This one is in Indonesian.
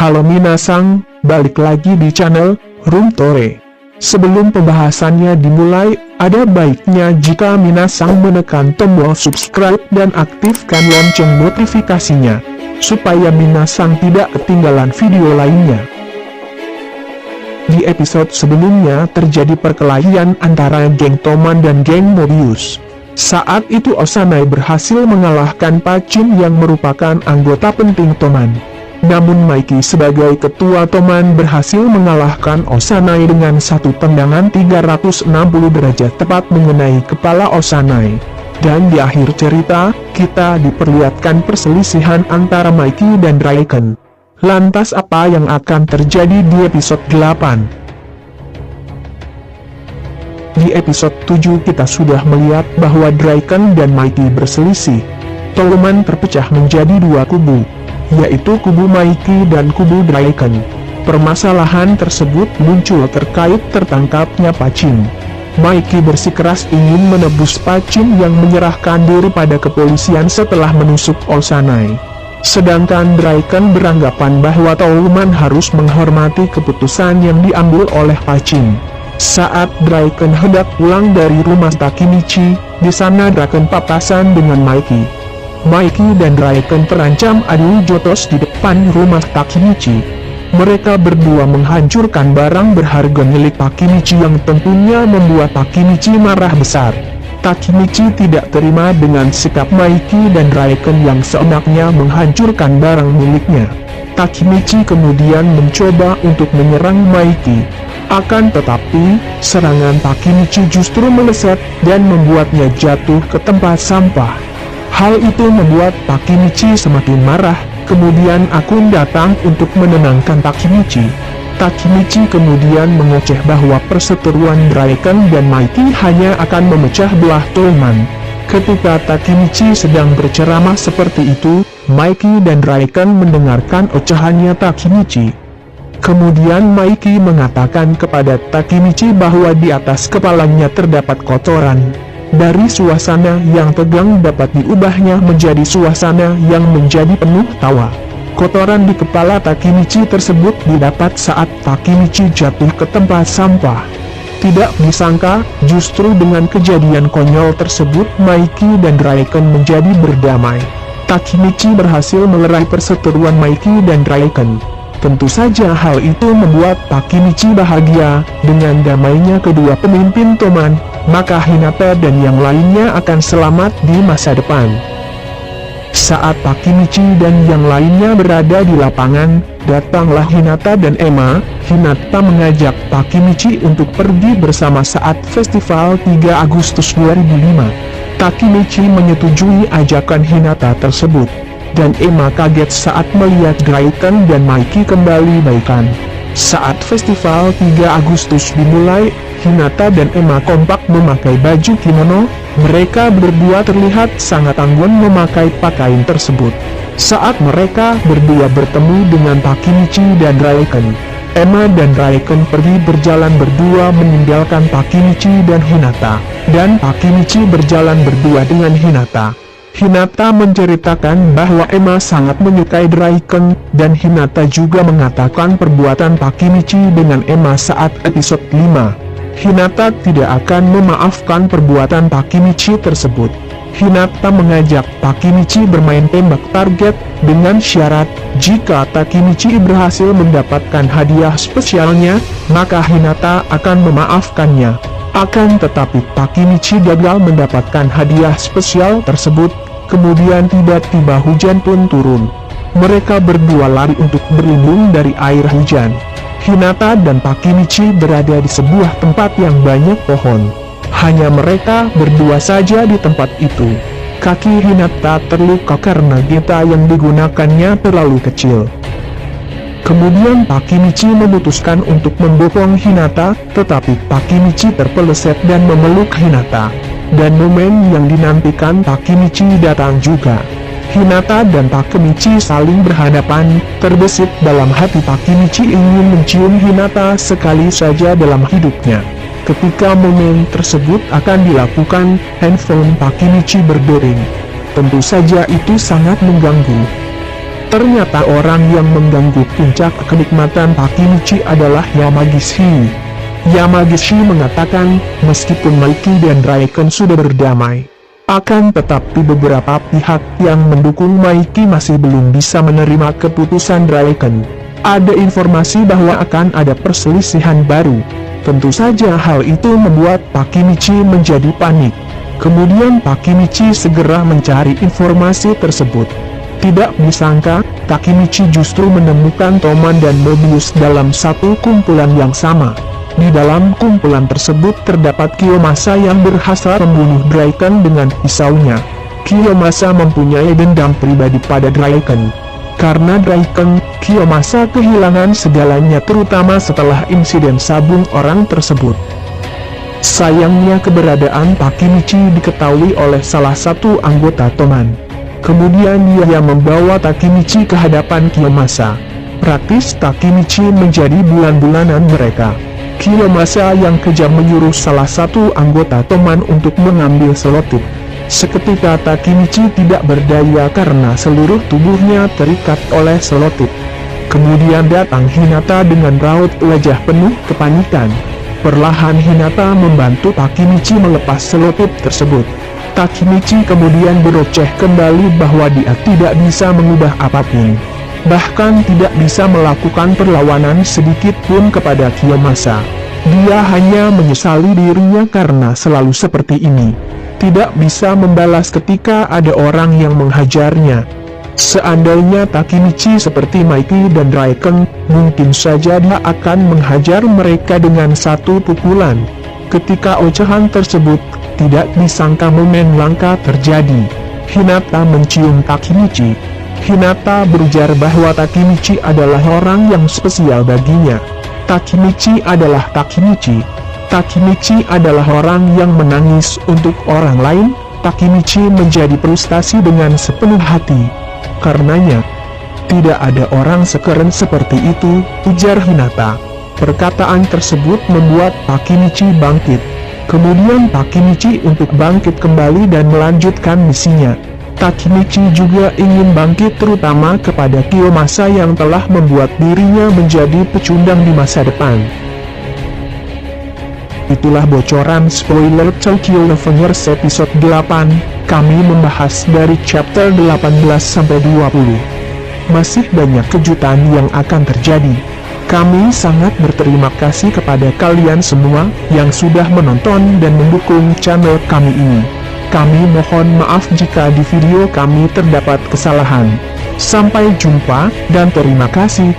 Halo minasang, balik lagi di channel Room Tore. Sebelum pembahasannya dimulai, ada baiknya jika minasang menekan tombol subscribe dan aktifkan lonceng notifikasinya, supaya minasang tidak ketinggalan video lainnya. Di episode sebelumnya terjadi perkelahian antara geng Toman dan geng Mobius. Saat itu Osanai berhasil mengalahkan Pachin yang merupakan anggota penting Toman. Namun Mikey sebagai ketua Toman berhasil mengalahkan Osanai dengan satu tendangan 360 derajat tepat mengenai kepala Osanai. Dan di akhir cerita, kita diperlihatkan perselisihan antara Mikey dan Draken. Lantas apa yang akan terjadi di episode 8? Di episode 7 kita sudah melihat bahwa Draken dan Mikey berselisih. Toman terpecah menjadi dua kubu, yaitu kubu Mikey dan kubu Draken. Permasalahan tersebut muncul terkait tertangkapnya Pachin. Mikey bersikeras ingin menebus Pachin yang menyerahkan diri pada kepolisian setelah menusuk Osanai. Sedangkan Draken beranggapan bahwa Toman harus menghormati keputusan yang diambil oleh Pachin. Saat Draken hendak pulang dari rumah Takemichi, di sana Draken papasan dengan Mikey. Mikey dan Draken terancam adu jotos di depan rumah Takemichi. Mereka berdua menghancurkan barang berharga milik Takemichi yang tentunya membuat Takemichi marah besar. Takemichi tidak terima dengan sikap Mikey dan Draken yang seenaknya menghancurkan barang miliknya. Takemichi kemudian mencoba untuk menyerang Mikey. Akan tetapi, serangan Takemichi justru meleset dan membuatnya jatuh ke tempat sampah. Hal itu membuat Takemichi semakin marah, kemudian Akun datang untuk menenangkan Takemichi. Takemichi kemudian mengoceh bahwa perseteruan Draken dan Mikey hanya akan memecah belah Toman. Ketika Takemichi sedang berceramah seperti itu, Mikey dan Draken mendengarkan ocehannya Takemichi. Kemudian Mikey mengatakan kepada Takemichi bahwa di atas kepalanya terdapat kotoran. Dari suasana yang tegang dapat diubahnya menjadi suasana yang menjadi penuh tawa. Kotoran di kepala Takemichi tersebut didapat saat Takemichi jatuh ke tempat sampah. Tidak disangka, justru dengan kejadian konyol tersebut Mikey dan Draken menjadi berdamai. Takemichi berhasil melerai perseteruan Mikey dan Draken. Tentu saja hal itu membuat Takemichi bahagia. Dengan damainya kedua pemimpin Toman, maka Hinata dan yang lainnya akan selamat di masa depan. Saat Takemichi dan yang lainnya berada di lapangan, datanglah Hinata dan Emma. Hinata mengajak Takemichi untuk pergi bersama saat festival 3 Agustus 2005. Takemichi menyetujui ajakan Hinata tersebut. Dan Emma kaget saat melihat Draken dan Mikey kembali baikan. Saat festival 3 Agustus dimulai, Hinata dan Emma kompak memakai baju kimono. Mereka berdua terlihat sangat anggun memakai pakaian tersebut. Saat mereka berdua bertemu dengan Takemichi dan Draken, Emma dan Draken pergi berjalan berdua meninggalkan Takemichi dan Hinata. Dan Takemichi berjalan berdua dengan Hinata. Hinata menceritakan bahwa Emma sangat menyukai Draken, dan Hinata juga mengatakan perbuatan Takemichi dengan Emma saat episode 5. Hinata tidak akan memaafkan perbuatan Takemichi tersebut. Hinata mengajak Takemichi bermain tembak target, dengan syarat, jika Takemichi berhasil mendapatkan hadiah spesialnya, maka Hinata akan memaafkannya. Akan tetapi Takemichi gagal mendapatkan hadiah spesial tersebut. Kemudian tiba-tiba hujan pun turun. Mereka berdua lari untuk berlindung dari air hujan. Hinata dan Takemichi berada di sebuah tempat yang banyak pohon. Hanya mereka berdua saja di tempat itu. Kaki Hinata terluka karena geta yang digunakannya terlalu kecil. Kemudian Takemichi memutuskan untuk membopong Hinata, tetapi Takemichi terpeleset dan memeluk Hinata. Dan momen yang dinantikan Takemichi datang juga. Hinata dan Takemichi saling berhadapan. Terbesit dalam hati Takemichi ingin mencium Hinata sekali saja dalam hidupnya. Ketika momen tersebut akan dilakukan, handphone Takemichi berdering. Tentu saja itu sangat mengganggu. Ternyata orang yang mengganggu puncak kenikmatan Takemichi adalah Yamagishi. Yamagishi mengatakan, meskipun Maiki dan Draken sudah berdamai, akan tetapi beberapa pihak yang mendukung Maiki masih belum bisa menerima keputusan Draken. Ada informasi bahwa akan ada perselisihan baru. Tentu saja hal itu membuat Takemichi menjadi panik. Kemudian Takemichi segera mencari informasi tersebut. Tidak disangka, Takemichi justru menemukan Toman dan Mobius dalam satu kumpulan yang sama. Di dalam kumpulan tersebut terdapat Kiyomasa yang berhasrat membunuh Draken dengan pisaunya. Kiyomasa mempunyai dendam pribadi pada Draken. Karena Draken, Kiyomasa kehilangan segalanya terutama setelah insiden sabung orang tersebut. Sayangnya keberadaan Takemichi diketahui oleh salah satu anggota Toman. Kemudian dia membawa Takemichi ke hadapan Kiyomasa. Praktis Takemichi menjadi bulan-bulanan mereka. Kiyomasa yang kejam menyuruh salah satu anggota Toman untuk mengambil selotip. Seketika Takemichi tidak berdaya karena seluruh tubuhnya terikat oleh selotip. Kemudian datang Hinata dengan raut wajah penuh kepanikan. Perlahan Hinata membantu Takemichi melepas selotip tersebut. Takemichi kemudian beroceh kembali bahwa dia tidak bisa mengubah apapun. Bahkan tidak bisa melakukan perlawanan sedikit pun kepada Kiyomasa. Dia hanya menyesali dirinya karena selalu seperti ini. Tidak bisa membalas ketika ada orang yang menghajarnya. Seandainya Takemichi seperti Maiki dan Draken, mungkin saja dia akan menghajar mereka dengan satu pukulan. Ketika ocehan tersebut, tidak disangka momen langka terjadi. Hinata mencium Takemichi. Hinata berujar bahwa Takemichi adalah orang yang spesial baginya. Takemichi adalah Takemichi. Takemichi adalah orang yang menangis untuk orang lain. Takemichi menjadi frustasi dengan sepenuh hati. Karenanya, tidak ada orang sekeren seperti itu, ujar Hinata. Perkataan tersebut membuat Takemichi bangkit. Kemudian Takemichi untuk bangkit kembali dan melanjutkan misinya. Takemichi juga ingin bangkit terutama kepada Kiyomasa yang telah membuat dirinya menjadi pecundang di masa depan. Itulah bocoran spoiler Tokyo Revengers episode 8, kami membahas dari chapter 18-20. Masih banyak kejutan yang akan terjadi. Kami sangat berterima kasih kepada kalian semua yang sudah menonton dan mendukung channel kami ini. Kami mohon maaf jika di video kami terdapat kesalahan. Sampai jumpa dan terima kasih.